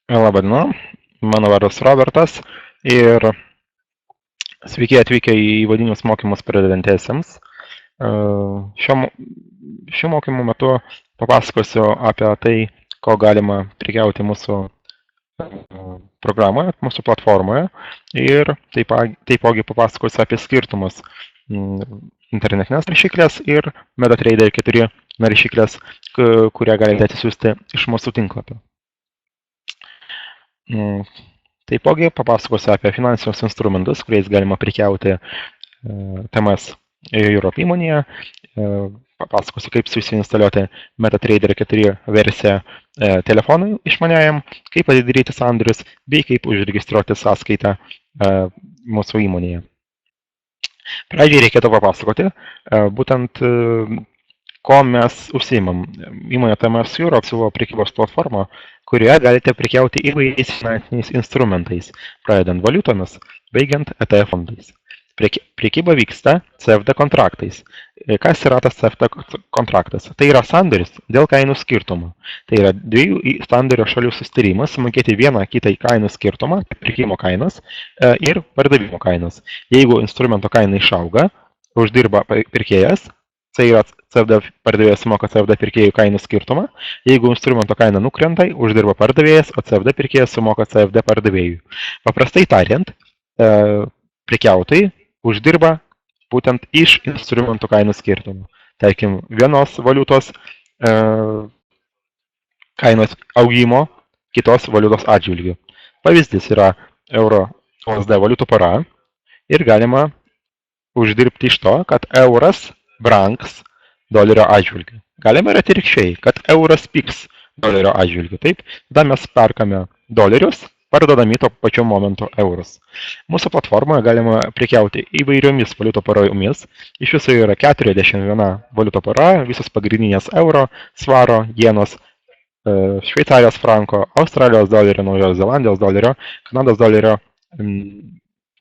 Labadiena, mano vardas Robertas ir sveiki atvykę į įvadinius mokymus pradedantiesiems. Šiuo mokymo metu papasakosiu apie tai, ko galima prekiauti mūsų programoje, mūsų platformoje ir taipogi papasakosiu apie skirtumus internetinės naršyklės ir MetaTrader 4 naršyklės, kurią galite atsisiųsti iš mūsų tinklapio. Taipogi papasakosiu apie finansinius instrumentus, kuriais galima prekiauti TMS Europe įmonėje. Papasakosiu, kaip susiinstaliuoti MetaTrader 4 versiją telefonui išmaniajam, kaip atidaryti sandorius, bei kaip užregistruoti sąskaitą mūsų įmonėje. Pradžiai reikėtų papasakoti, būtent ko mes užsiimam. Įmonė TMS Europe siūlo prekybos platformą, kurioje galite prekiauti įvairiais finansiniais instrumentais, pradedant valiutomis, baigiant ETF fondais. Prekyba vyksta CFD kontraktais. Kas yra tas CFD kontraktas? Tai yra sandoris dėl kainų skirtumo. Tai yra dviejų sandorio šalių susitarimas sumokėti vieną kitą kainų skirtumą, pirkimo kainos ir pardavimo kainos. Jeigu instrumento kaina išauga, uždirba pirkėjas, tai yra CFD pardavėjas sumoka CFD pirkėjų kainų skirtumą. Jeigu instrumento kaina nukrenta, uždirba pardavėjas, o CFD pirkėjas sumoka CFD pardavėjų. Paprastai tariant, prekiautojai uždirba būtent iš instrumentų kainų skirtumų. Tarkim, vienos valiutos kainos augimo kitos valiutos atžvilgių. Pavyzdys yra euro USD valiutų pora ir galima uždirbti iš to, kad euras brangs dolerio atžvilgiu. Galima ir atvirkščiai, kad euras pigs dolerio atžvilgiu. Taip, tada mes perkame dolerius, parduodami to pačiu momentu eurus. Mūsų platformoje galima prekiauti įvairiomis valiutų paromis. Iš viso yra 41 valiutų pora, visos pagrindinės euro, svaro, jenos, Šveicarijos franko, Australijos dolerio, Naujos Zelandijos dolerio, Kanados dolerio.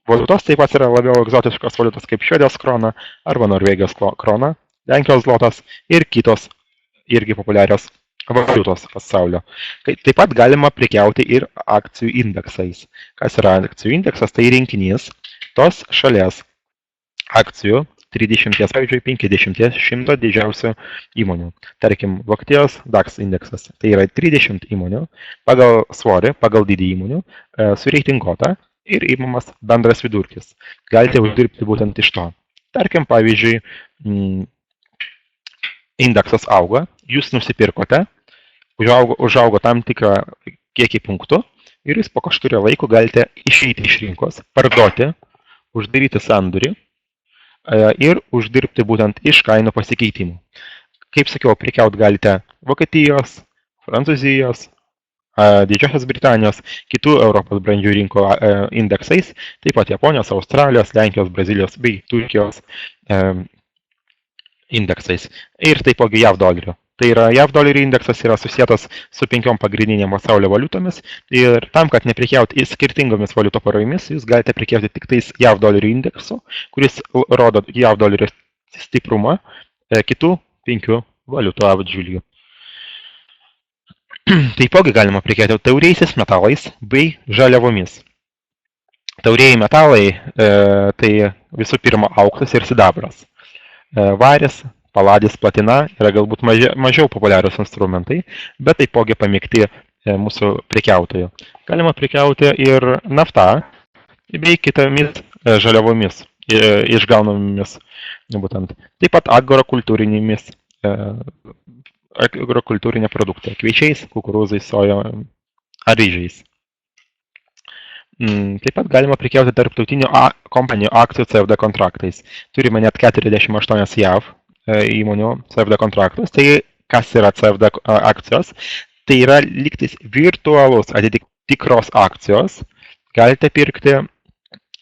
Valiutos taip pat yra labiau egzotiškos valiutos kaip Švedijos krona arba Norvegijos krona, Lenkijos zlotas ir kitos irgi populiarios valiutos pasaulio. Taip pat galima prekiauti ir akcijų indeksais. Kas yra akcijų indeksas? Tai rinkinys tos šalies akcijų 30, pavyzdžiui, 50, 100 didžiausių įmonių. Tarkim, Vokietijos DAX indeksas. Tai yra 30 įmonių pagal svorį, pagal dydį įmonių, sureitinguota ir įmamas bendras vidurkis. Galite uždirbti būtent iš to. Tarkim, pavyzdžiui, indeksas auga, jūs nusipirkote, užaugo tam tikrą kiekį punktų ir jūs po kažkurio laiko galite išeiti iš rinkos, parduoti, uždaryti sandorį ir uždirbti būtent iš kainų pasikeitimų. Kaip sakiau, prekiauti galite Vokietijos, Prancūzijos, Didžiosios Britanijos, kitų Europos brandžių rinkų indeksais, taip pat Japonijos, Australijos, Lenkijos, Brazilijos bei Turkijos indeksais ir taipogi JAV dolerio. Tai yra JAV dolerio indeksas yra susietas su 5 pagrindinėm pasaulio valiutomis ir tam, kad neprekiauti skirtingomis valiutų paromis, jūs galite prekiauti tik tais JAV dolerio indeksu, kuris rodo JAV dolerio stiprumą kitų 5 valiutų atžvilgių. Taipogi galima prekiauti tauriaisiais metalais bei žaliavomis. Taurieji metalai tai visų pirma auksas ir sidabras. Varis, paladis, platina yra galbūt mažiau populiarius instrumentai, bet taipogi pamėgti mūsų prekiautojų. Galima prekiauti ir nafta bei kitomis žaliavomis išgaunamomis. Būtent. Taip pat agrokultūrinė produktai, kviečiais, kukurūzais, sojo ar ryžiais. Taip pat galima prekiauti tarptautinių kompanijų akcijų CFD kontraktais. Turime net 48 JAV įmonių CFD kontraktus. Tai kas yra CFD akcijos? Tai yra lygtais virtualus tikros akcijos. Galite pirkti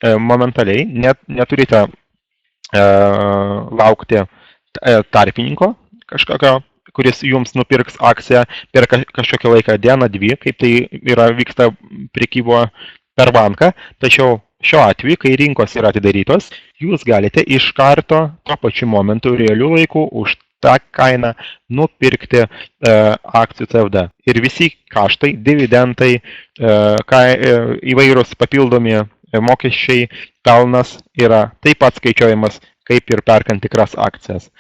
momentaliai, neturite laukti tarpininko kažkokio, kuris jums nupirks akciją per kažkokią laiką, dieną, dvi, kaip tai vyksta prekybo per banką, tačiau šiuo atveju, kai rinkos yra atidarytos, jūs galite iš karto tuo pačiu momentu realių laikų už tą kainą nupirkti akcijų CFD. Ir visi kaštai, dividendai, įvairūs papildomi mokesčiai, pelnas yra taip pat skaičiuojamas kaip ir perkant tikras akcijas.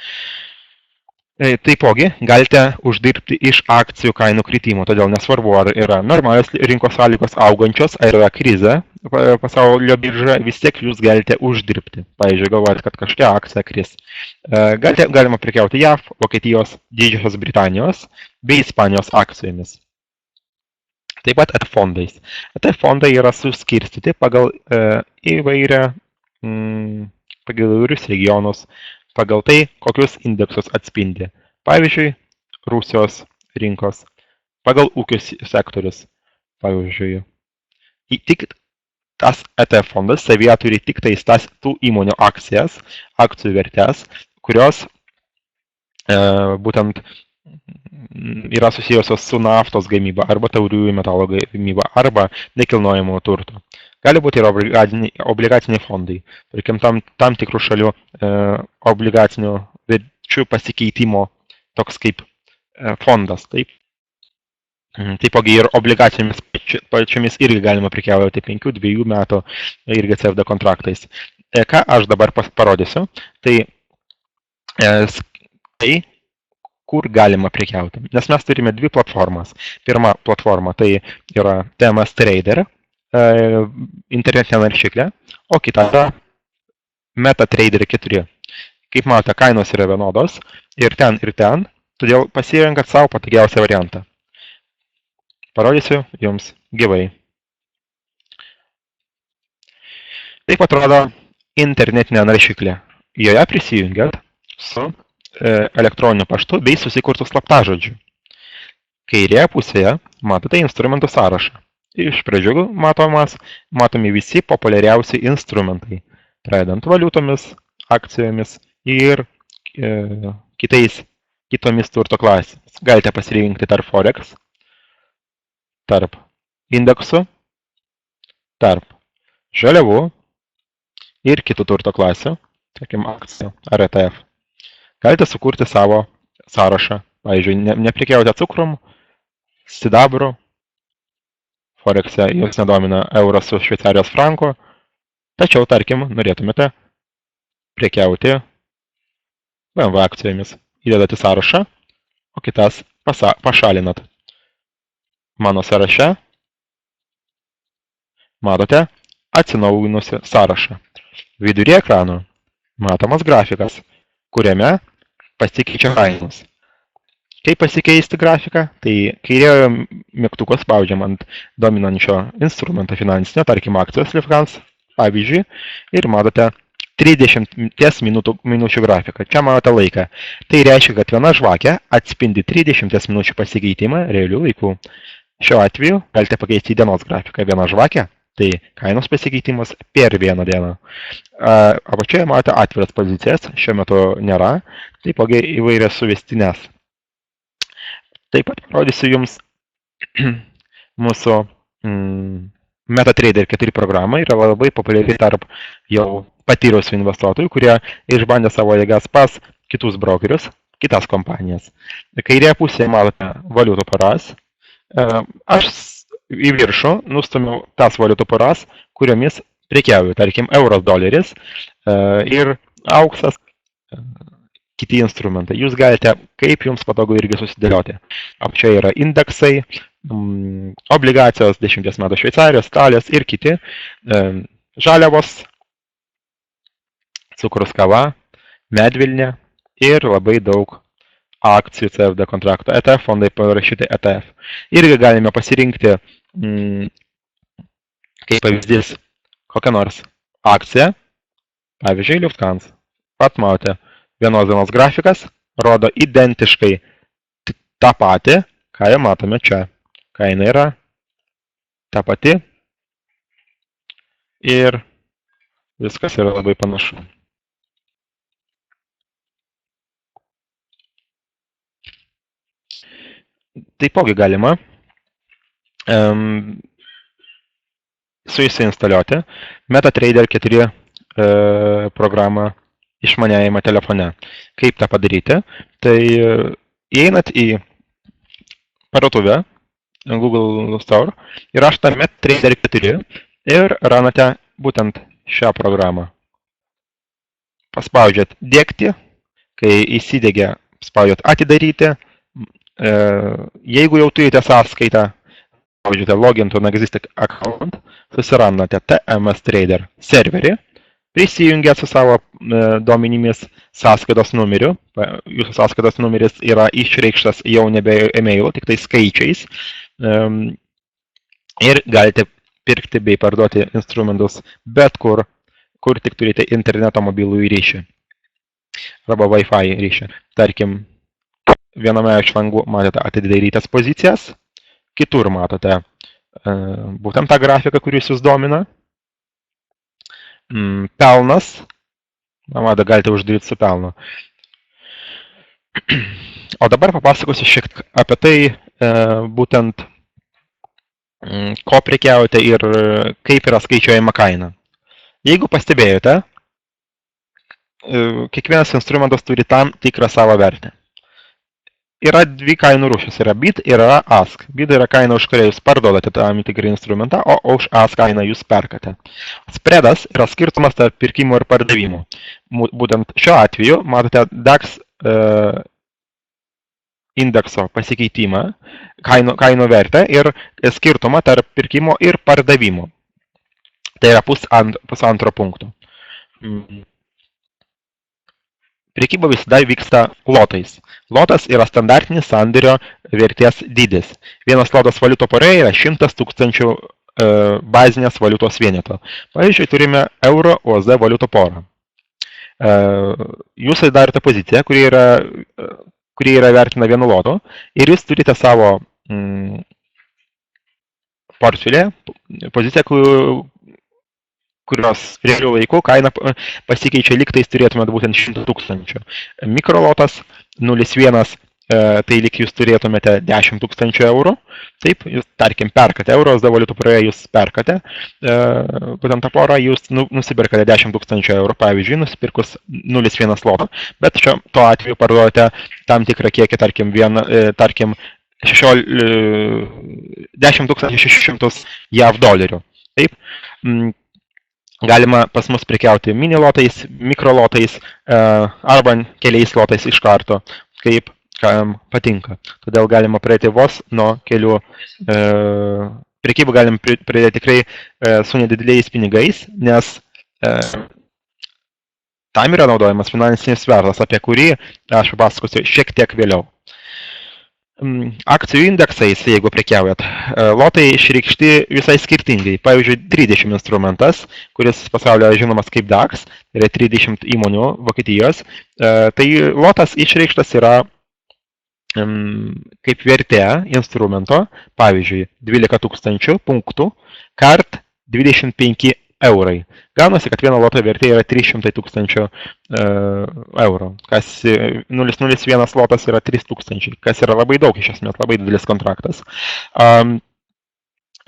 Taipogi galite uždirbti iš akcijų kainų kritimo, todėl nesvarbu, ar yra normalios rinkos sąlygos augančios, ar yra krize pasaulio biržoje, vis tiek jūs galite uždirbti. Pavyzdžiui, galvojate, kad kažkokia akcija kris. Galima prekiauti JAV, Vokietijos, Didžiosios Britanijos bei Ispanijos akcijomis. Taip pat ETF fondais. ETF fondai yra suskirstyti pagal įvairius regionus, pagal tai, kokius indeksus atspindi. Pavyzdžiui, Rusijos rinkos, pagal ūkio sektorius. Pavyzdžiui, tik tas ETF fondas savyje turi tik tas tų įmonių akcijas, akcijų vertės, kurios būtent yra susijusios su naftos gamyba arba tauriųjų metalo gamyba arba nekilnojamo turto. Gali būti ir obligaciniai fondai, tarkim tam tikrų šalių obligacinių verčių pasikeitimo toks kaip fondas. Taipogi ir obligacijomis pačiomis irgi galima prekiauti 5-2 metų irgi CFD kontraktais. Ką aš dabar parodysiu, tai kur galima prekiauti. Nes mes turime dvi platformas. Pirma platforma tai yra TMS Trader, internetinė naršyklė, o kita yra MetaTrader 4. Kaip matote, kainos yra vienodos ir ten, todėl pasirenkat savo patogiausią variantą. Parodysiu jums gyvai. Taip atrodo internetinė naršyklė. Joje prisijungiat su elektroniniu paštu bei susikurtų slaptažodžių. Kairėje pusėje matote instrumentų sąrašą. Iš pradžių matomi visi populiariausi instrumentai, pradedant valiutomis, akcijomis ir kitomis turto klasėmis. Galite pasirinkti tarp Forex, tarp indeksų, tarp žaliavų ir kitų turto klasių, tarkim akcijų ar ETF. Galite sukurti savo sąrašą. Pavyzdžiui, neprekiaujate cukrum, sidabru, Forexe jūs nedomina euras su Šveicarijos franku, tačiau, tarkim, norėtumėte prekiauti BMW akcijomis. Įdedate sąrašą, o kitas pašalinat. Mano sąraše matote atsinaujinusi sąrašą. Viduryje ekrano matomas grafikas, kuriame pasikeičia kainos. Kaip pasikeisti grafiką? Tai kairiojo mygtuko spaudžiam ant dominančio instrumento finansinio, tarkim akcijos Livkans, pavyzdžiui, ir matote 30 minučių grafiką. Čia matote laiką. Tai reiškia, kad viena žvakė atspindi 30 minučių pasikeitimą realių laikų. Šiuo atveju galite pakeisti į dienos grafiką. Viena žvakė, tai kainos pasikeitimas per vieną dieną. Apačioje matote atviras pozicijas, šiuo metu nėra, taipogi įvairias suvestinės. Taip pat parodysiu jums mūsų MetaTrader 4 programą, yra labai populiari tarp jau patyrusių investuotojų, kurie išbandė savo jėgas pas kitus brokerius, kitas kompanijas. Kairėje pusėje matote valiutų paras. Aš į viršų nustumiau tas valiutų paras, kuriomis prekiauju, tarkim, euros, doleris ir auksas, kiti instrumentai. Jūs galite, kaip jums patogu irgi susidėlioti. Čia yra indeksai, obligacijos 10 metų Šveicarijos, Italijos ir kiti, žaliavos, cukrus, kava, medvilnė ir labai daug akcijų CFD kontrakto. ETF fondai parašyti ETF. Irgi galime pasirinkti, kaip pavyzdys, kokią nors akciją, pavyzdžiui, Lufthansa. Pat matote, vienos dienos grafikas rodo identiškai tą patį, ką jau matome čia. Kaina yra ta pati ir viskas yra labai panašu. Taipogi galima suinstaliuoti MetaTrader 4 programą išmaniajame telefone. Kaip tą padaryti? Tai įeinat į parduotuvę, Google Store, ir rašote MetaTrader 4 ir randate būtent šią programą. Paspaudžiat dėkti, kai įsidėgia, spaudžiat atidaryti. Jeigu jau turite sąskaitą, spaudžiate login to an existing account, susirandate TMS Trader serverį, prisijungiat su savo duomenimis sąskaitos numeriu. Jūsų sąskaitos numeris yra išreikštas jau nebe e-mail, tik tai skaičiais. Ir galite pirkti bei parduoti instrumentus bet kur tik turite interneto mobilųjį ryšį arba Wi-Fi ryšį. Tarkim, viename iš langų matote atidarytas pozicijas, kitur matote būtent tą grafiką, kuris jūs domina. Pelnas, matote, galite uždaryti su pelnu. O dabar papasakosiu šiek tiek apie tai, būtent ko prekiaujate ir kaip yra skaičiuojama kaina. Jeigu pastebėjote, kiekvienas instrumentas turi tam tikrą savo vertę. Yra dvi kainų rūšis, yra bid ir yra ask. Bid yra kaina, už kurią jūs parduodate tam tikrą instrumentą, o už ask kainą jūs perkate. Spreadas yra skirtumas tarp pirkimų ir pardavimų. Būtent šiuo atveju matote DAX indekso pasikeitimą, kainų vertę ir skirtumą tarp pirkimo ir pardavimo. Tai yra pusantro punkto. Prekyba visada vyksta lotais. Lotas yra standartinis sandorio vertės dydis. Vienas lotas valiuto poroje yra 100 000 bazinės valiutos vieneto. Pavyzdžiui, turime euro USD valiuto porą. Jūs darote poziciją, kuri yra vertina vienu lotu, ir jūs turite savo portfelį, poziciją, kurios realių laikų kaina pasikeičia, lygtais turėtumėte būtent 100 000. Mikrolotas 0,1, tai lyg jūs turėtumėte 10 000 eurų. Taip, jūs, tarkim, perkate euros, valiutų poroje jūs perkate, būtent tą porą jūs nusipirkate 10 000 eurų, pavyzdžiui, nusipirkus 0,1 lotą, bet tuo atveju parduodate tam tikrą kiekį, tarkim, 10 600 JAV dolerių. Taip. Galima pas mus prekiauti mini lotais, mikrolotais arba keliais lotais iš karto, kaip kam patinka. Todėl galima pradėti vos nuo kelių prekybų, galim pradėti tikrai su nedideliais pinigais, nes tam yra naudojamas finansinis svertas, apie kurį aš papasakosiu šiek tiek vėliau. Akcijų indeksais, jeigu prekiaujat, lotai išreikšti visai skirtingai. Pavyzdžiui, 30 instrumentas, kuris pasaulyje žinomas kaip DAX, yra 30 įmonių Vokietijos, tai lotas išreikštas yra kaip vertė instrumento, pavyzdžiui, 12 000 punktų kart 25 eurai. Gaunasi, kad vieno loto vertė yra 300 000 eurų. 0,01 lotas yra 3000, kas yra labai daug iš esmės, labai didelis kontraktas.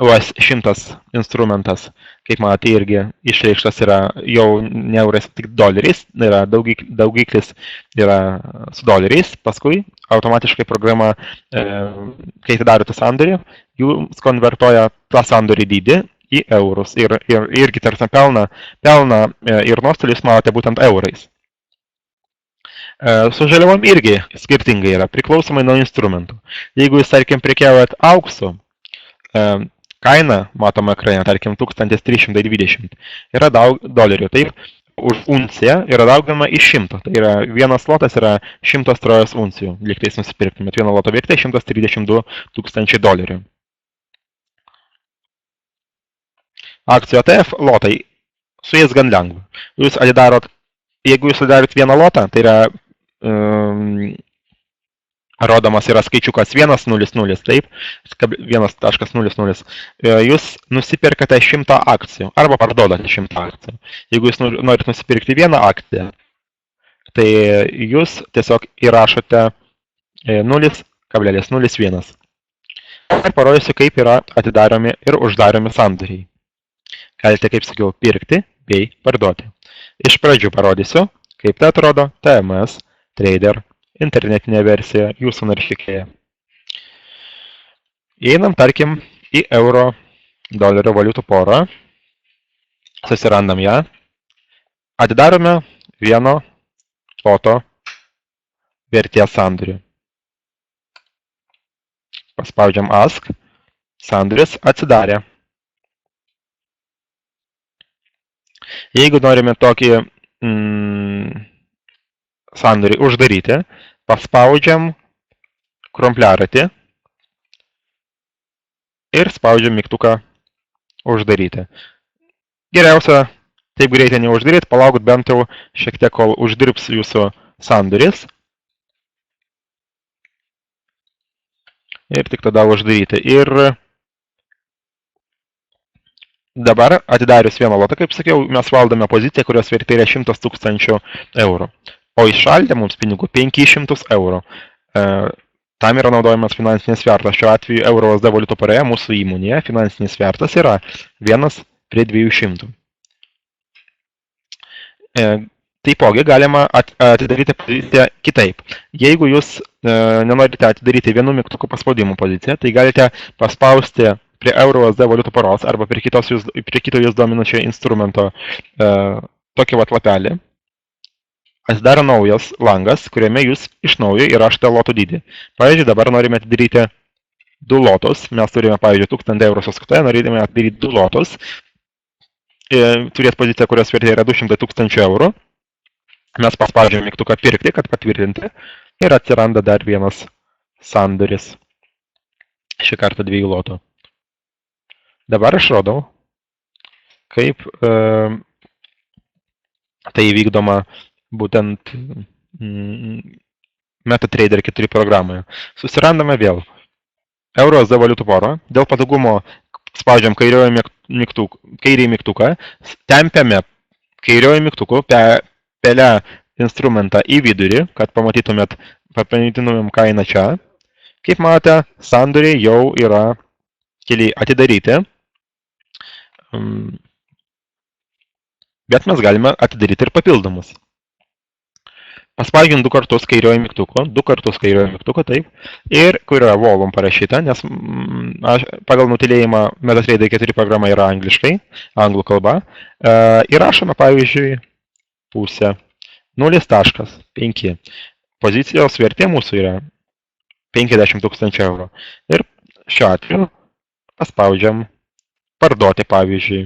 US 100 instrumentas, kaip matote, irgi išreikštas yra jau ne eurais, tik doleriais, yra daugiklis yra su doleriais, paskui automatiškai programa, kai darote sandorį, jūs konvertuoja tą sandorį dydį į eurus ir irgi tarsi pelną ir nuostolius matote būtent eurais. Su žaliavom irgi skirtingai yra, priklausomai nuo instrumentų. Jeigu jūs, tarkim, prekiaujat auksu, kaina, matoma ekrane, tarkim, 1320, yra daug dolerių, taip, už unciją yra daugiama iš 100, tai yra vienas lotas yra 100 trojos uncijų, lygtais nusipirktumėt, vieno loto vertė 132 000 dolerių. Akcijų ETF lotai, su jais gan lengva. Jeigu jūs atidarot vieną lotą, tai yra rodomas yra skaičiukas 1,00, taip, 1,00. Jūs nusipirkate 100 akcijų arba parduodate 100 akcijų. Jeigu jūs norite nusipirkti vieną akciją, tai jūs tiesiog įrašote 0,01. Ir parodysiu, kaip yra atidaromi ir uždaromi sandoriai. Galite, kaip sakiau, pirkti bei parduoti. Iš pradžių parodysiu, Kaip tai atrodo? TMS, Trader, internetinė versija, jūsų naršyklėje. Įeinam, tarkim, į euro dolerio valiutų porą, susirandam ją, atidarome vieno loto vertės sandorį. Paspaudžiam Ask, sandoris atsidarė. Jeigu norime tokį sandorį uždaryti, paspaudžiam krumpliaratį ir spaudžiam mygtuką uždaryti. Geriausia taip greitai neuždaryti, palaukt bent jau šiek tiek, kol uždirbs jūsų sandoris. Ir tik tada uždaryti. Ir dabar atidarius vieną lotą, kaip sakiau, mes valdome poziciją, kurios vertė yra 100 000 eurų. O iššaldė mums pinigų 500 eurų. Tam yra naudojamas finansinis svertas. Šiuo atveju EURUSD valiutų poroje mūsų įmonėje finansinis svertas yra 1:200. Taipogi galima atidaryti poziciją kitaip. Jeigu jūs nenorite atidaryti vienu mygtuku paspaudimų poziciją, tai galite paspausti prie EURUSD valiutų poros arba prie kito jūs dominančio instrumento tokį vat lapelį. Atsidaro naujas langas, kuriame jūs iš naujo įrašote lotų dydį. Pavyzdžiui, dabar norime atidaryti 2 lotus. Mes turime, pavyzdžiui, 1000 eurų sąskaitoje, norime atidaryti 2 lotus. Turėti poziciją, kurios vertė yra 200 000 eurų. Mes paspaudžiame mygtuką pirkti, kad patvirtinti. Ir atsiranda dar vienas sandoris. Šį kartą 2 lotų. Dabar aš rodau, kaip tai vykdoma būtent MetaTrader 4 programoje. Susirandame vėl EURUSD valiutų porą. Dėl patogumo spaudžiam kairįjį mygtuką, tempiame kairiojo mygtuku pelę instrumentą į vidurį, kad pamatytumėm kainą čia. Kaip matote, sandoriai jau yra keliai atidaryti. Bet mes galime atidaryti ir papildomus. Paspaudžiam 2 kartus kairiojo mygtuko, taip, ir kur yra volume parašyta, nes pagal nutylėjimą MetaTrader 4 programa yra angliškai, anglų kalba, įrašome, pavyzdžiui, pusę 0,5. Pozicijos vertė mūsų yra 50 000 eurų. Ir šiuo atveju paspaudžiam parduoti, pavyzdžiui,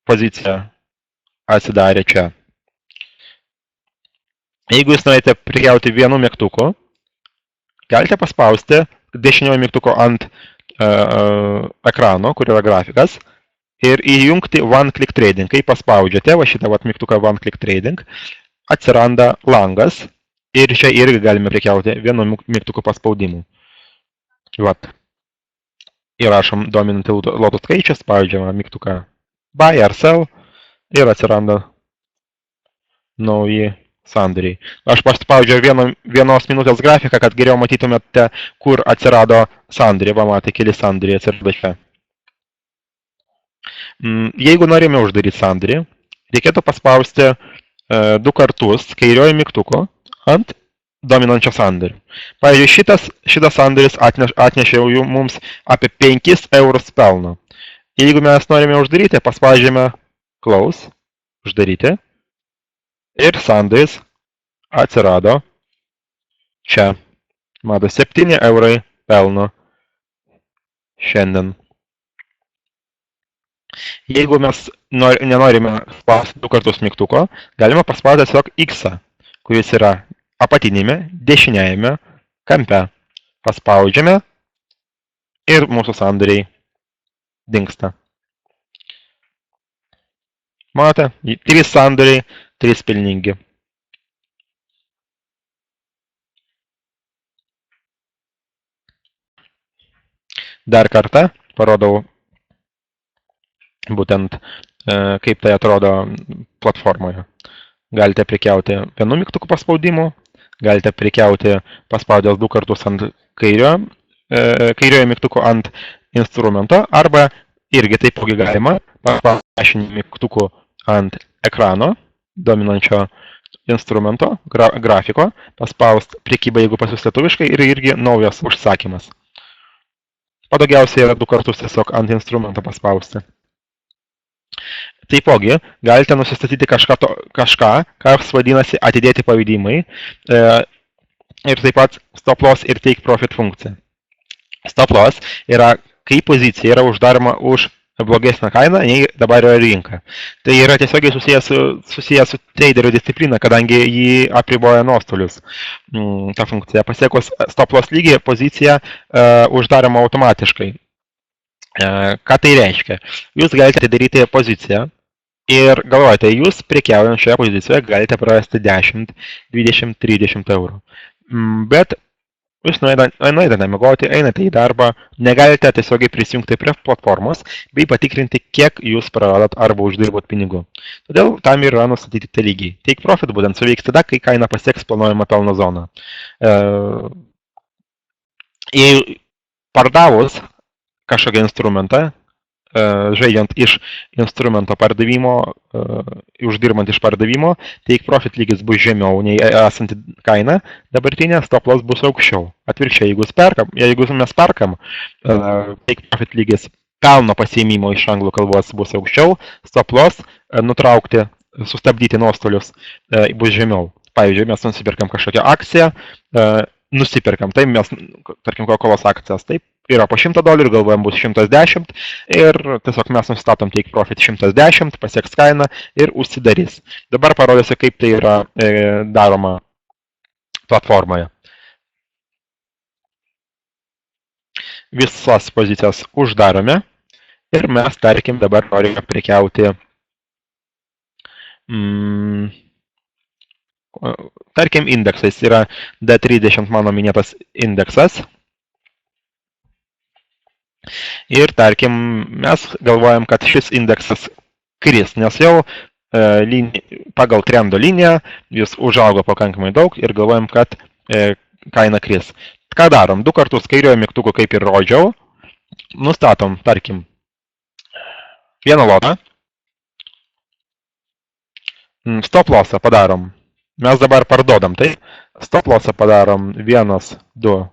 pozicija atsidarė čia. Jeigu jūs norite prekiauti vienu mygtuku, galite paspausti dešiniojo mygtuko ant ekrano, kur yra grafikas, ir įjungti One Click Trading. Kai paspaudžiate šitą mygtuką One Click Trading, atsiranda langas ir čia irgi galime prekiauti vienu mygtuko paspaudimu. Įrašom dominantį lotų skaičių, spaudžiame mygtuką Buy ar Sell ir atsiranda nauji sandoriai. Aš paspaudžiau vienos minutės grafiką, kad geriau matytumėte, kur atsirado sandoriai. Matė, keli sandoriai atsirado čia. Jeigu norime uždaryti sandorį, reikėtų paspausti 2 kartus kairiojo mygtuko ant dominančio sandorių. Pavyzdžiui, šitas sandoris atnešė mums apie 5 eurus pelno. Jeigu mes norime uždaryti, paspaudžiame Close, uždaryti. Ir sandoris atsirado čia. Mato, 7 eurai pelno šiandien. Jeigu mes nenorime spausti 2 kartus mygtuko, galime paspausti tiesiog X, kuris yra apatinėme, dešiniajame kampe. Paspaudžiame ir mūsų sandoriai dingsta. Matote, 3 sandoriai, 3 pelningi. Dar kartą parodau būtent kaip tai atrodo platformoje. Galite prekiauti vienu mygtuku paspaudimu, galite prekiauti paspaudęs 2 kartus ant kairiojo mygtuko ant instrumento, arba irgi taipogi galima paspaudęs mygtuku ant ekrano dominančio instrumento, grafiko, paspaust prekyba, jeigu pas jūs lietuviškai, ir irgi naujas užsakymas. Patogiausia yra 2 kartus tiesiog ant instrumento paspausti. Taipogi, galite nusistatyti kažką, kas vadinasi atidėti pavedimai ir taip pat stop loss ir take profit funkcija. Stop loss yra, kai pozicija yra uždaroma už blogesnę kainą, nei dabar yra rinka. Tai yra tiesiogiai susijęs su traderio disciplina, kadangi jį apriboja nuostolius. Ta funkcija pasiekus stop loss lygį, pozicija uždaroma automatiškai. Ką tai reiškia? Jūs galite atidaryti poziciją ir galvojate, jūs prekiaujant šioje pozicijoje galite prarasti 10, 20, 30 eurų. Bet jūs nuėdate miegoti, einate į darbą, negalite tiesiogiai prisijungti prie platformos bei patikrinti, kiek jūs praradat arba uždirbot pinigų. Todėl tam yra nustatyti tie lygiai. Take profit būtent suveiks tada, kai kaina pasieks planuojamą pelno zoną. Jei pardavus kažkokį instrumentą, žaidžiant iš instrumento pardavimo, uždirbant iš pardavimo, take profit lygis bus žemiau nei esanti kaina, dabartinė stop loss bus aukščiau. Atvirkščiai, jeigu mes perkam, take profit lygis pelno pasiėmimo iš anglų kalbos bus aukščiau, stop loss nutraukti, sustabdyti nuostolius bus žemiau. Pavyzdžiui, mes nusipirkam kažkokią akciją, tai mes, tarkim, Coca-Colos akcijas, taip, yra po $100, galvojam bus 110 ir tiesiog mes nustatom take profit 110, pasieks kainą ir užsidarys. Dabar parodysiu, kaip tai yra daroma platformoje. Visas pozicijas uždarome ir mes, tarkim, dabar norime prekiauti tarkim, indeksais yra D30 mano minėtas indeksas. Ir, tarkim, mes galvojam, kad šis indeksas kris, nes jau pagal trendo liniją jis užaugo pakankamai daug ir galvojam, kad kaina kris. Ką darom? 2 kartus kairiojo mygtuko, kaip ir rodžiau, nustatom, tarkim, vieną lotą, stop lossą padarom. Mes dabar parduodam, tai stop lossą padarom 1, 2,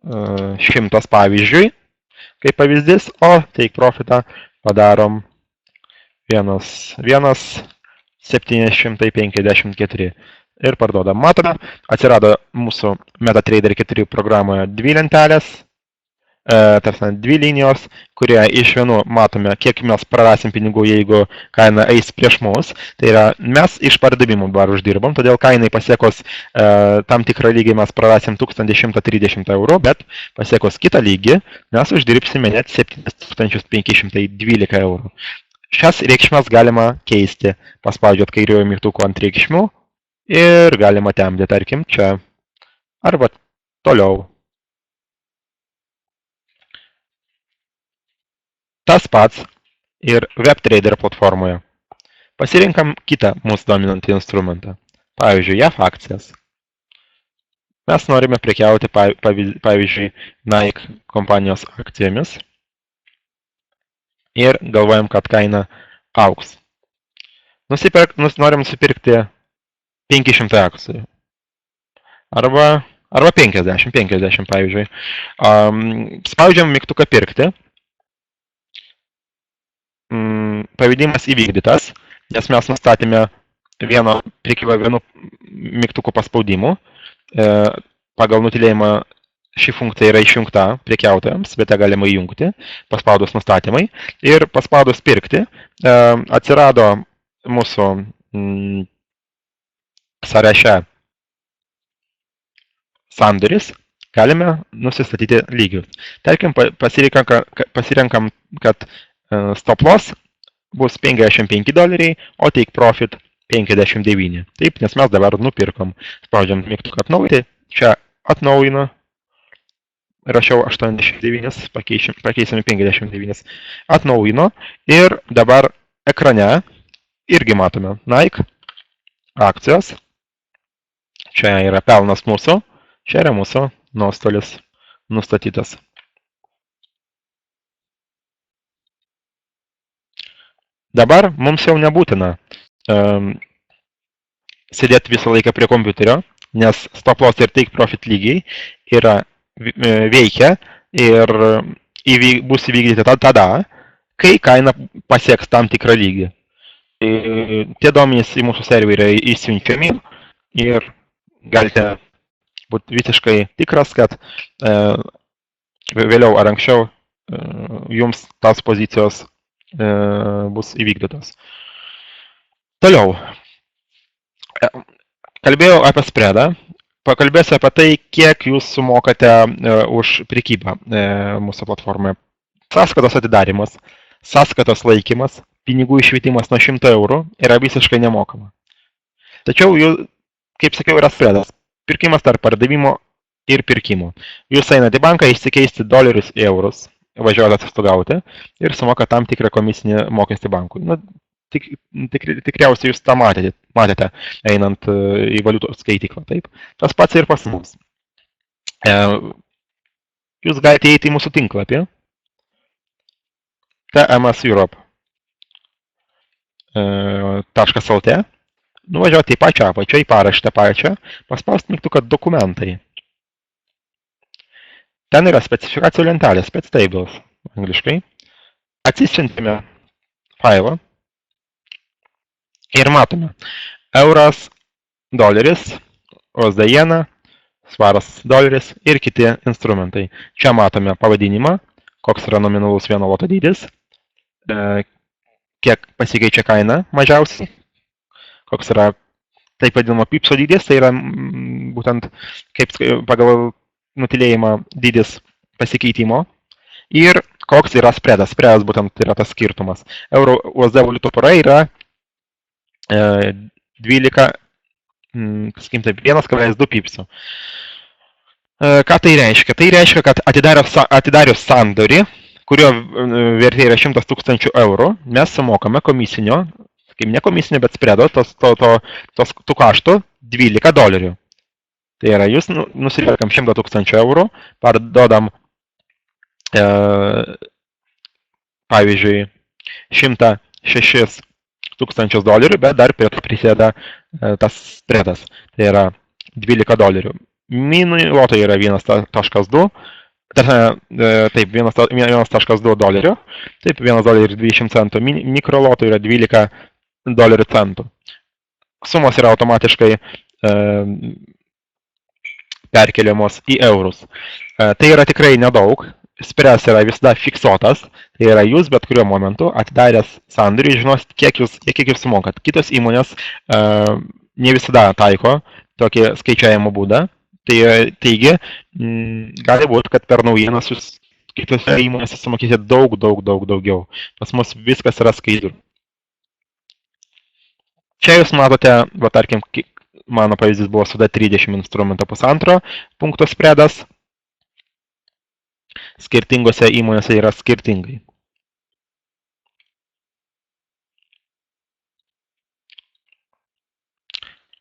100 pavyzdžiui, kaip pavyzdys, o take profitą padarom 1, 754 ir parduodam. Matome, atsirado mūsų MetaTrader 4 programoje 2 lentelės, 2 linijos, kurie iš vienų matome, kiek mes prarasim pinigų, jeigu kaina eis prieš mus. Tai yra, mes iš pardavimų dabar uždirbam, todėl kainai pasiekus tam tikrą lygį mes prarasim 1130 eurų, bet pasiekus kitą lygį mes uždirbsime net 7512 eurų. Šias reikšmes galima keisti, paspaudžiant kairiojo mygtuko ant reikšmių ir galima tempti, tarkim, čia arba toliau. Tas pats ir WebTrader platformoje. Pasirinkam kitą mūsų dominantį instrumentą. Pavyzdžiui, JAF akcijas. Mes norime prekiauti, pavyzdžiui, Nike kompanijos akcijomis ir galvojam, kad kaina augs. Norim nusipirkti 500 akcijų. Arba 50, pavyzdžiui. Spaudžiam mygtuką pirkti. Pavedimas įvykdytas, nes mes nustatėme prekybą vienu mygtuko paspaudimu. Pagal nutylėjimą ši funkcija yra išjungta prekiautojams, bet ją galima įjungti, paspaudus nustatymai. Ir paspaudus pirkti atsirado mūsų sąraše sandoris, galime nusistatyti lygius. Tarkim, pasirenkam, kad stop loss bus $55, o take profit 59. Taip, nes mes dabar nupirkom. Spaudžiam mygtuką atnaujinti, čia atnaujinu, rašiau 89, pakeisime 59, atnaujinu ir dabar ekrane irgi matome Nike akcijos. Čia yra pelnas mūsų, čia yra mūsų nuostolis nustatytas. Dabar mums jau nebūtina sėdėti visą laiką prie kompiuterio, nes stop loss ir take profit lygiai yra veikia ir bus įvykdyti tada, kai kaina pasieks tam tikrą lygį. Tie duomenys į mūsų serverį įsiunčiami ir galite būti visiškai tikras, kad vėliau ar anksčiau jums tas pozicijos bus įvykdytos. Toliau. Kalbėjau apie spredą. Pakalbėsiu apie tai, kiek jūs sumokate už prekybą mūsų platformoje. Sąskaitos atidarimas, sąskaitos laikymas, pinigų išvetimas nuo 100 eurų yra visiškai nemokama. Tačiau, kaip sakiau, yra spredas. Pirkimas tarp pardavimo ir pirkimo. Jūs einate į banką įsikeisti dolerius į eurus, važiuojate atostogauti ir sumoka tam tikrą komisinį mokestį bankui. Na, tikriausiai jūs tą matėte einant į valiutų skaityklą. Taip. Tas pats ir pas mus. Jūs galite įeiti į mūsų tinklapį tmseurope.lt, nuvažiuoti į pačią apačią, į paraštę pačią, paspausti mygtuką dokumentai. Ten yra specifikacijų lentelė, spec tables, angliškai. Atsisiuntime failą ir matome euras, doleris, USD jena, svaras doleris ir kiti instrumentai. Čia matome pavadinimą, koks yra nominalus vieno loto dydis, kiek pasikeičia kaina mažiausiai, koks yra taip vadinamo pipso dydis, tai yra būtent kaip pagal nutilėjimą dydis pasikeitimo ir koks yra spredas. Spredas būtent yra tas skirtumas. Euro USD valiutų pora yra 1,2 pipsų. Ką tai reiškia? Tai reiškia, kad atidarius sandorį, kurio vertė yra 100 000 eurų, mes sumokame komisinio, kaip ne komisinio, bet spredo, tų kaštų 12 dolerių. Tai yra, jūs nusipirkam 100 000 eurų, parduodam, pavyzdžiui, 106 000 dolerių, bet dar prie to prisėda tas spredas. Tai yra 12 dolerių. Minui loto yra 1,2, taip, 1,2 dolerių, taip, 1 doleris 20 centų, mikro loto yra 12 dolerių centų. Sumos yra automatiškai perkeliamos į eurus. Tai yra tikrai nedaug, spredas yra visada fiksuotas, tai yra jūs bet kuriuo momentu atidaręs sandorį, žinosit, kiek jūs sumokat. Kitos įmonės ne visada taiko tokį skaičiavimo būdą, taigi gali būti, kad per naujienas jūs kitose įmonėse sumokėsite daug daugiau. Pas mus viskas yra skaidru. Čia jūs matote, va tarkim, mano pavyzdys buvo suda 30 instrumento 1,5 punkto spredas. Skirtingose įmonėse yra skirtingai.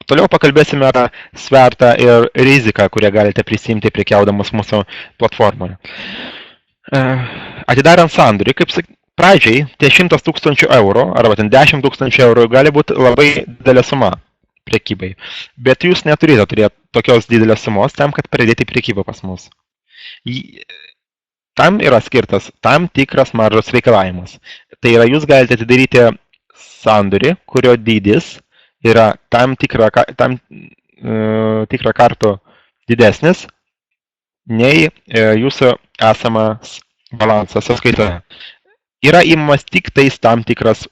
Toliau pakalbėsime apie svertą ir riziką, kurią galite prisimti prekiaudamas mūsų platformoje. Atidarant sandorį, kaip pradžiai, tie 100 000 eurų arba 10 000 eurų gali būti labai didelė suma prekybai. Bet jūs neturite turėti tokios didelės sumos tam, kad pradėti prekybą pas mus. Tam yra skirtas tam tikras maržos reikalavimas. Tai yra, jūs galite atidaryti sandorį, kurio dydis yra tam tikrą kartų didesnis nei jūsų esamas balansas sąskaitoje. Yra įmamas tik tais tam tikras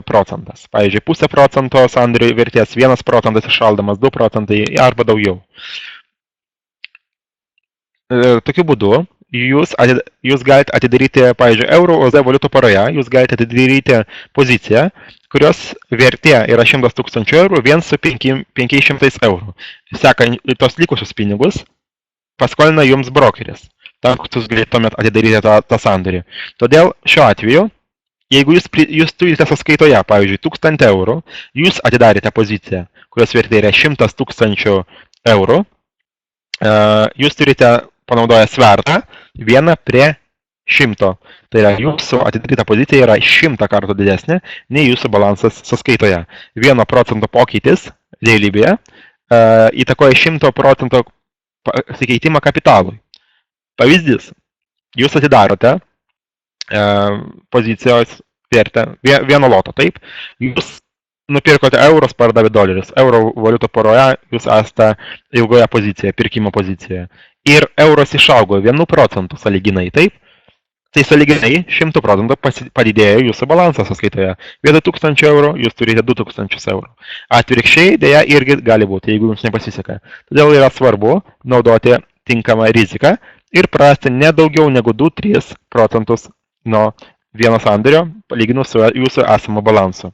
procentas. Pavyzdžiui, 0,5% sandorių vertės, 1% iššaldamas, 2% arba daugiau. Tokiu būdu jūs galite atidaryti, pavyzdžiui, euro USD valiutų poroje, jūs galite atidaryti poziciją, kurios vertė yra 100 000 eurų, vien su 500 eurų. Sekant tos likusius pinigus paskolina jums brokeris. Tam, kad jūs galėtumėt atidaryti tą sandorį. Todėl šiuo atveju, jeigu jūs turite sąskaitoje, pavyzdžiui, 1000 eurų, jūs atidarėte poziciją, kurios vertė yra 100 000 eurų, jūs turite panaudoję svertą 1 prie 100. Tai yra jūsų atidaryta pozicija yra 100 kartų didesnė nei jūsų balansas sąskaitoje. 1% pokytis realybėje įtakoja 100% pasikeitimą kapitalui. Pavyzdys. Jūs atidarote pozicijos vertę vieno loto, taip? Jūs nupirkote eurus, pardavė dolerius. Euro valiuto poroje jūs esate ilgoje pozicijoje, pirkimo pozicijoje. Ir euros išaugo 1% sąlyginai, taip? Tai sąlyginai 100% padidėjo jūsų balansas sąskaitoje. Vietoj 1000 eurų jūs turite 2000 eurų. Atvirkščiai dėja irgi gali būti, jeigu jums nepasiseka. Todėl yra svarbu naudoti tinkamą riziką ir prarasti ne daugiau negu 2-3% nuo vieno sandorio, palyginus su jūsų esamu balansu.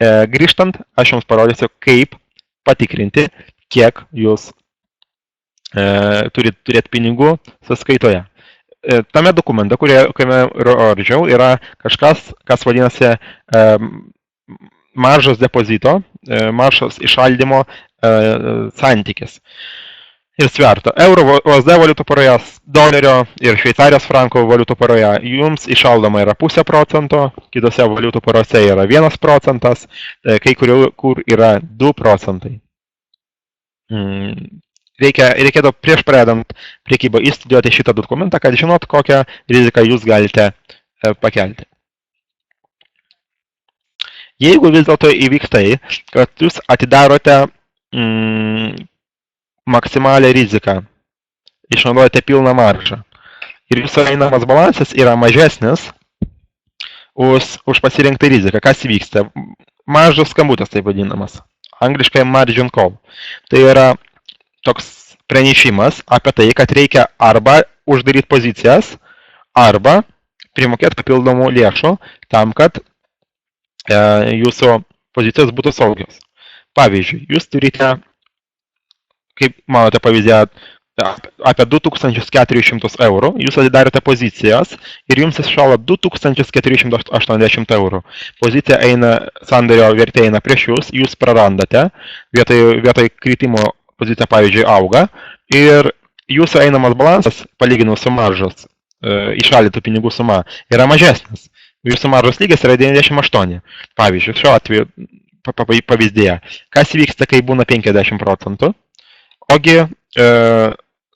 Grįžtant, aš jums parodysiu, kaip patikrinti, kiek jūs turite turėti pinigų sąskaitoje. Tame dokumente, kuriame rodžiau, yra kažkas, kas vadinasi maržos depozito, maržos išaldymo santykis. Ir sverto. Euro USD valiutų poroje, dolerio ir šveicarijos franko valiutų poroje jums išaldoma yra 0,5%, kitose valiutų porose yra 1%, kai kur yra 2%. Reikėtų prieš pradedant priekybą įstudijuoti šitą dokumentą, kad žinot, kokią riziką jūs galite pakelti. Jeigu vis dėlto įvyks tai, kad jūs atidarote maksimalią riziką, išnaudojate pilną maržą ir jūsų einamas balansas yra mažesnis už pasirinktą riziką. Kas vyksta? Maržos skambutis, taip vadinamas. Angliškai margin call. Tai yra toks pranešimas apie tai, kad reikia arba uždaryti pozicijas, arba primokėti papildomų lėšų tam, kad jūsų pozicijos būtų saugios. Pavyzdžiui, jūs turite, kaip manote pavyzdėje, apie 2400 eurų, jūs atidarote pozicijas ir jums iššalo 2480 eurų. Pozicija eina, sandorio vertė eina prieš jūs prarandate, vietoj kritimo pozicija, pavyzdžiui, auga ir jūsų einamas balansas, palyginus su maržos išalytų pinigų suma, yra mažesnis. Jūsų maržos lygis yra 98. Pavyzdžiui, šiuo atveju pavyzdėje. Kas vyksta, kai būna 50%? Ogi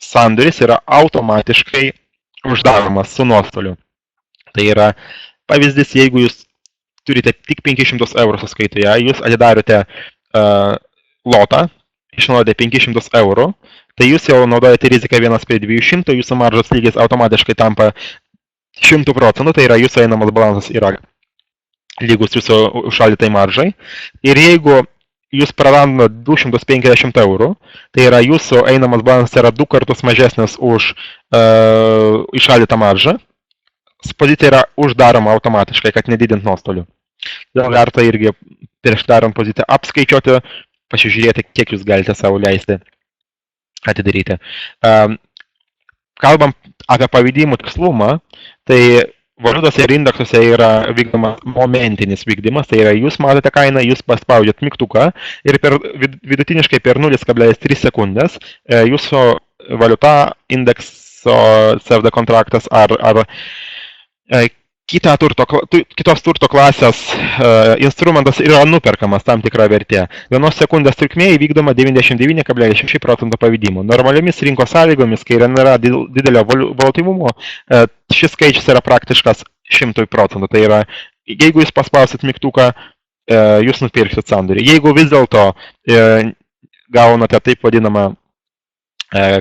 sandoris yra automatiškai uždaromas su nuostoliu. Tai yra pavyzdys, jeigu jūs turite tik 500 eurų sąskaitoje, jūs atidarote lotą, išnaudojate 500 eurų, tai jūs jau naudojate riziką 1/200, jūsų maržos lygis automatiškai tampa 100%, tai yra jūsų einamas balansas yra lygus jūsų užšaldytai maržai. Ir jeigu jūs prarandate 250 eurų, tai yra jūsų einamas balansas yra 2 kartus mažesnis už iššaldytą maržą, pozicija yra uždaroma automatiškai, kad nedidint nuostolių. Todėl verta irgi prieš darant poziciją apskaičiuoti, pasižiūrėti, kiek jūs galite savo leisti atidaryti. Kalbam apie pavedimų tikslumą, tai valiutose ir indeksuose yra vykdomas momentinis vykdymas, tai yra jūs matote kainą, jūs paspaudžiat mygtuką ir vidutiniškai per 0,3 sekundės jūsų valiuta, indekso CFD kontraktas ar kitos turto klasės instrumentas yra nuperkamas tam tikra vertė. Vienos sekundės trukmė įvykdoma 99,6% pavedimų. Normaliomis rinkos sąlygomis, kai nėra didelio volatilumo, šis skaičius yra praktiškas 100%. Tai yra, jeigu jūs paspausit mygtuką, jūs nupirksit sandorį. Jeigu vis dėlto gaunate taip vadinamą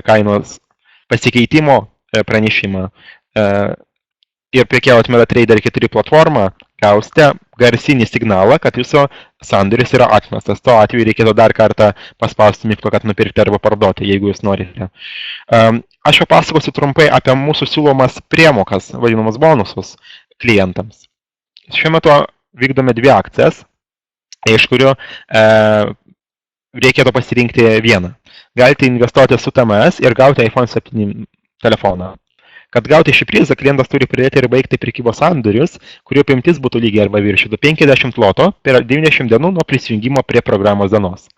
kainos pasikeitimo pranešimą, ir prekiaujat MetaTrader 4 platformą, gausite garsinį signalą, kad jūsų sandoris yra atmestas. Tuo atveju reikėtų dar kartą paspausti mygtuką, kad nupirkti arba parduoti, jeigu jūs norite. Aš jau pasakosiu trumpai apie mūsų siūlomas priemokas, vadinamas bonusus klientams. Šiuo metu vykdome 2 akcijas, iš kurių reikėtų pasirinkti vieną. Galite investuoti su TMS ir gauti iPhone 7 telefoną. Kad gauti šį prizą, klientas turi pradėti ir baigti prekybos sandorius, kurio apimtis būtų lygiai arba viršytų 50 loto per 90 dienų nuo prisijungimo prie programos dienos.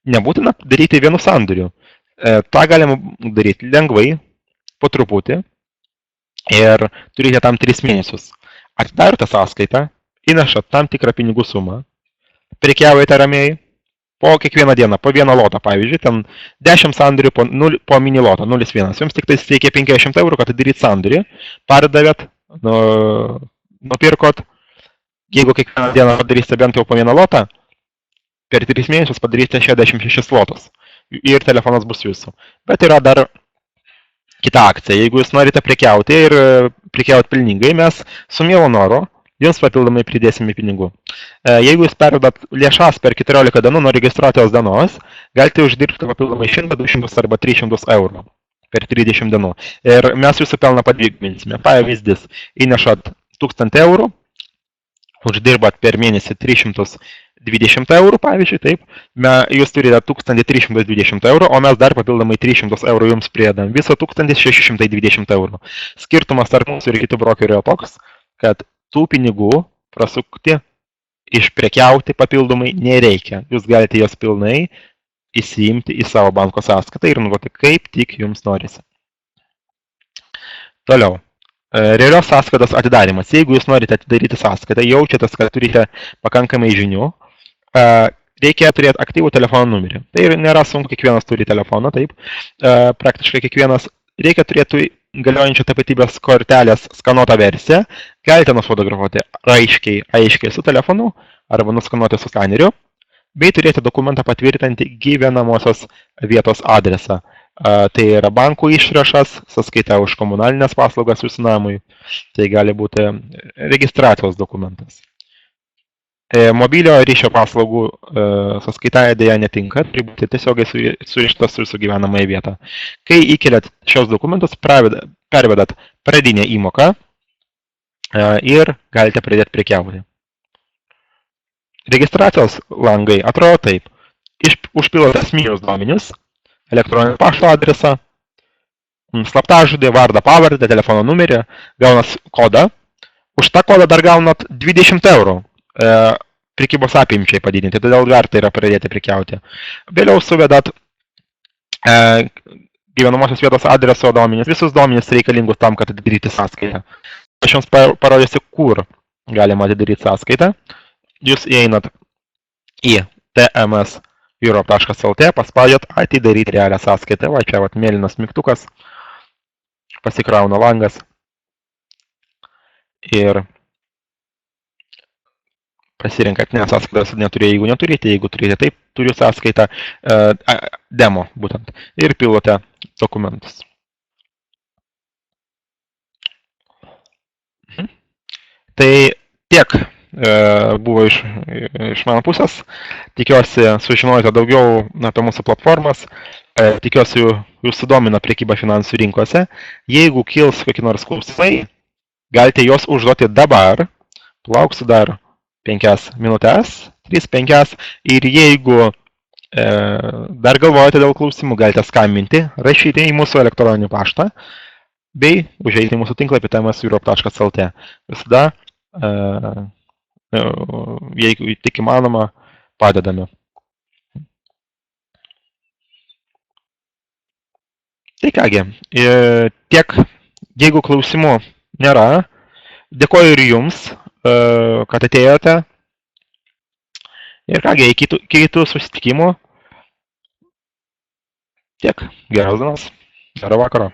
Nebūtina daryti vienu sandoriu. Ta galima daryti lengvai, po truputį. ir turite tam 3 mėnesius. Atidarote sąskaitą, įnešat tam tikrą pinigų sumą, prekiaujate ramiai, po kiekvieną dieną, po vieną lotą, pavyzdžiui, ten 10 sandorių po mini lotą, 0,1. Jums tik tai reikia 50 eurų, kad atidaryti sandorį, pardavėt, nupirkot, jeigu kiekvieną dieną padarysite bent jau po vieną lotą, per 3 mėnesius padarysite 66 lotus ir telefonas bus jūsų. Bet yra dar kita akcija. Jeigu jūs norite prekiauti ir prekiauti pelningai, mes su mielu noru jums papildomai pridėsime pinigų. Jeigu jūs pervedat lėšas per 14 dienų nuo registruotos dienos, galite uždirbti papildomai 100, 200 arba 300 eurų per 30 dienų. Ir mes jūsų pelną padvigubinsime. Pavyzdys, įnešat 1000 eurų, uždirbat per mėnesį 320 eurų, pavyzdžiui, taip, jūs turite 1320 eurų, o mes dar papildomai 300 eurų jums priedam. Viso 1620 eurų. Skirtumas tarp mūsų ir kitų brokerių toks, kad tų pinigų prasukti, išprekiauti papildomai nereikia. Jūs galite jos pilnai įsiimti į savo banko sąskaitą ir naudoti kaip tik jums norisi. Toliau. Realios sąskaitos atidarimas. Jeigu jūs norite atidaryti sąskaitą, jaučiatės, kad turite pakankamai žinių, reikia turėti aktyvų telefono numerį. Tai nėra sunku, kiekvienas turi telefoną, taip. Praktiškai kiekvienas reikia turėti galiojančią tapatybės kortelės skanuotą versiją. Galite nufotografuoti aiškiai su telefonu arba nuskanuoti su skaneriu, bei turėti dokumentą patvirtinti gyvenamosios vietos adresą. Tai yra bankų išrašas, sąskaita už komunalinės paslaugas jūsų namui. Tai gali būti registracijos dokumentas. Mobilio ryšio paslaugų sąskaita dėja netinka, turi būti tiesiogiai surištas su jūsų gyvenamąją vietą. Kai įkeliat šios dokumentus, pervedat pradinę įmoką ir galite pradėti prekiauti. Registracijos langai atrodo taip. Užpilote esminius duomenis, elektroninį pašto adresą, slaptažodį, vardą, pavardę, telefono numerį, gaunat kodą. Už tą kodą dar gaunat 20 eurų. Prekybos apimčiai padidinti, todėl verta yra pradėti prekiauti. Vėliau suvedat gyvenamosios vietos adreso duomenis, visus duomenis reikalingus tam, kad atidaryti sąskaitą. Aš jums parodysiu, kur galima atidaryti sąskaitą. Jūs įeinat į tms.europe.lt, paspaudžiat atidaryti realią sąskaitą. Va, čia mėlynas mygtukas, pasikrauna langas ir pasirinkat ne sąskaitas neturėjo, jeigu neturite, jeigu turite taip, turiu sąskaitą, demo būtent, ir pilote dokumentus. Tai tiek buvo iš mano pusės. Tikiuosi sužinojote daugiau apie mūsų platformas. Tikiuosi jūs sudomina prekyba finansų rinkose. Jeigu kils kokie nors klausimai, galite juos užduoti dabar. Lauksiu dar 5 minutės, 3-5, ir jeigu dar galvojate dėl klausimų, galite skambinti, rašyti į mūsų elektroninį paštą, bei užeiti į mūsų tinklapį tms.europe.lt. Visada, jeigu tik įmanoma, padedame. Tai kągi, tiek, jeigu klausimų nėra, dėkoju ir jums, kad atėjote. Ir kągi, iki kitų susitikimų. Tiek, geros dienos, gero vakaro.